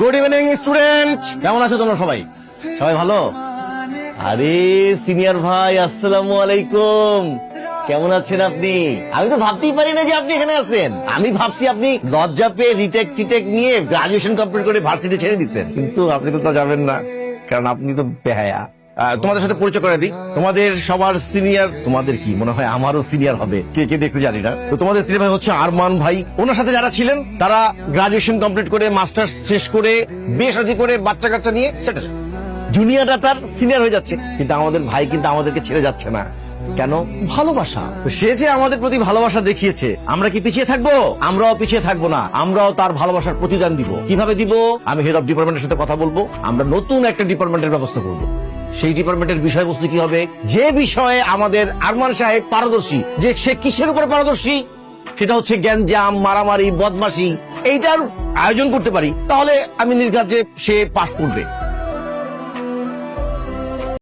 Good evening student, কেমন আছো তোমরা সবাই? সবাই ভালো? আরে সিনিয়র ভাই, আসসালামু আলাইকুম। কেমন আছেন আপনি? আমি তো ভাবতেই পারি না যে আপনি এখানে আছেন। আমি ভাবছি আপনি লজ্জা পেয়ে রিটেক টিটেক নিয়ে গ্রাজুয়েশন কমপ্লিট করে ভার্সিটি ছেড়ে দিচ্ছেন, কিন্তু আপনি তো তা যাবেন না, কারণ আপনি তো বেহায়া। তোমাদের সাথে পরিচয় করে দিই, তোমাদের সবার সিনিয়র। তোমাদের কি মনে হয় আমারও সিনিয়র হবে? কে কে দেখতে জানি না। তো তোমাদের সিনিয়র ভাই হচ্ছে আরমান ভাই। ওনার সাথে যারা ছিলেন তারা গ্রাজুয়েশন কমপ্লিট করে মাস্টার্স শেষ করে বিয়ে শাদী করে বাচ্চা কাচ্চা নিয়ে সেটেল। জুনিয়ররা তার সিনিয়র হয়ে যাচ্ছে, কিন্তু আমাদের ভাই কিন্তু আমাদেরকে ছেড়ে যাচ্ছে না। কেন? ভালোবাসা। সে যে আমাদের প্রতি ভালোবাসা দেখিয়েছে, আমরা কি পিছিয়ে থাকবো? আমরাও পিছিয়ে থাকবো না, আমরাও তার ভালোবাসার প্রতিদান দিব। কিভাবে দিব? আমি হেড অফ ডিপার্টমেন্টের সাথে কথা বলবো, আমরা নতুন একটা ডিপার্টমেন্টের ব্যবস্থা করবো। সেই ডিপার্টমেন্টের বিষয়বস্তু কি হবে? যে বিষয়ে আমাদের আরমান সাহেব পারদর্শী, যে সে কিসের উপরে পারদর্শী, সেটা হচ্ছে গ্যাঞ্জাম, মারামারি, বদমাশি। এইটার আয়োজন করতে পারি, তাহলে আমি নির্ঘাত যে সে পাস করবে।